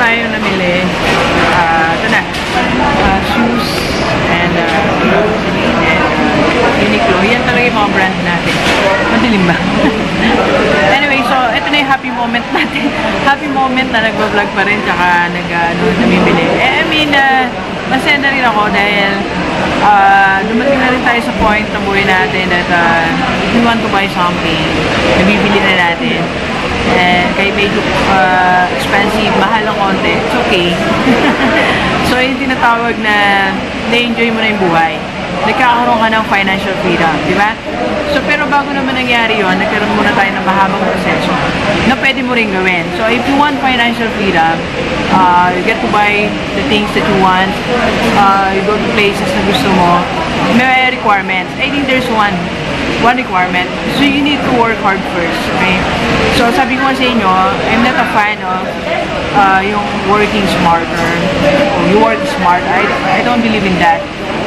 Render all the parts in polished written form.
tayo namili. Ito na. Shoes and Uniqlo. Yan talaga yung mga brand natin. Madilim ba? Anyway, so ito na yung happy moment natin. Happy moment na nagbablog pa rin tsaka namimili. Masaya na rin ako dahil dumating na rin tayo sa point ng buhay natin that if we want to buy something, nabibili na natin. And kahit medyo expensive, mahal ng konti, it's okay. So yung tinatawag na na-enjoy mo na yung buhay. Nagkakaroon ka ng financial freedom, di ba? So pero bago naman nangyari yun, nagkaroon muna tayo ng mahabang proseso na pwede mo rin gawin. So if you want financial freedom, you get to buy the things that you want, you go to places na gusto mo, may requirements. I think there's one requirement. So you need to work hard first, okay? So sabi ko sa inyo, I'm not a fan of yung working smarter, or you work smart. I don't believe in that.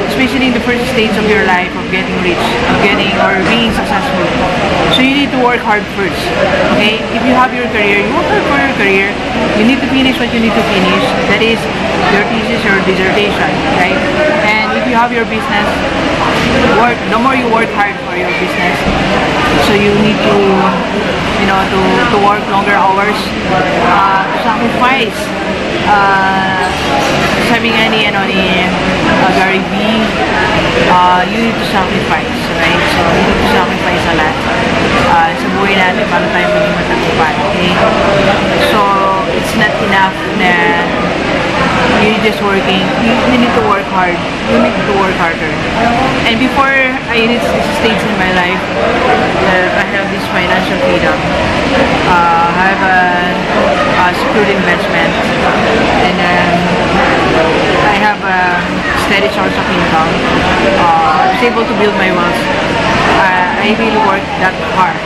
Especially in the first stage of your life of getting rich, of getting or being successful. So you need to work hard first, okay? If you have your career, you work hard for your career. You need to finish what you need to finish. That is your thesis or dissertation, right? And if you have your business, the more you work hard for your business, so you need to, to work longer hours, to sacrifice. Sabi nga ni Gary V, you need to sacrifice, right? So you need to sacrifice a lot sa buhay natin para tayo maging matagumpay, okay? So it's not enough na you're just working. You need to work hard. You need to work harder. And before I reach this stage in my life, I have this financial freedom. I have a secured investment, and I have a steady source of income. I was able to build my wealth. I really worked that hard.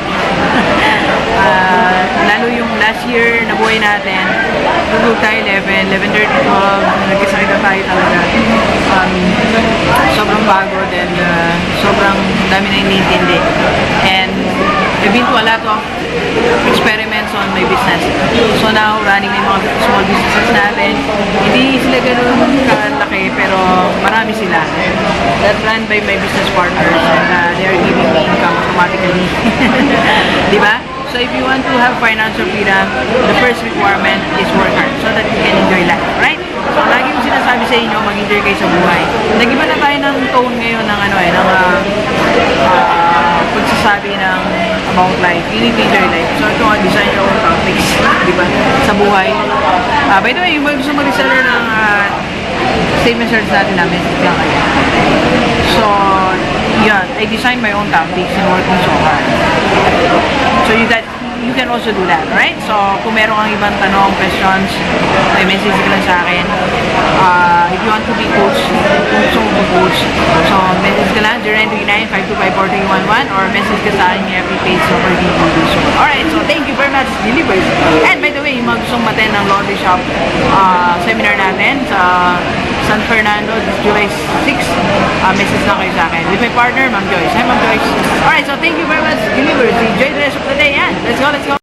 Lalo yung last year na buhay natin, tulog tayo 11:30, 12, nagkasakit na tayo talaga. Sobrang pagod and sobrang dami na iniintindi. And I've been to a lot of experiments on my business. So now, running yung mga small businesses natin, hindi sila ganun kalaki, pero marami sila. That run by my business partners and they are giving me income automatically. Diba? So if you want to have financial freedom, the first requirement is work hard so that you can enjoy life, right? So lagi ko sinasabi sa inyo, mag-enjoy kayo sa buhay. Nag-iba na tayo ng tone ngayon ng pagsasabi ng about life. You need to enjoy life. So ito nga, design your own topics, diba? Sa buhay. By the way, yung gusto mag-reseller ng statement search natin na message lang kayo. So, yeah, I designed my own topics and working so hard. So you can also do that, right? So, kung meron kang ibang tanong, questions, may message ka lang sa akin. If you want to be coach, kung gusto mo coach, so message ka lang, 0939-525-4311 or message ka sa akin yung every page of our video. Alright, so thank you very much, Delivers. And by the way, yung mga gustong maten ng laundry shop seminar natin sa San Fernando, this July 6, message lang kayo sa akin. With my partner, Ma'am Joyce. Hi, Ma'am Joyce. Alright, so thank you very much, Delivers. Enjoy the rest of the day, yan. Let's go, let's go.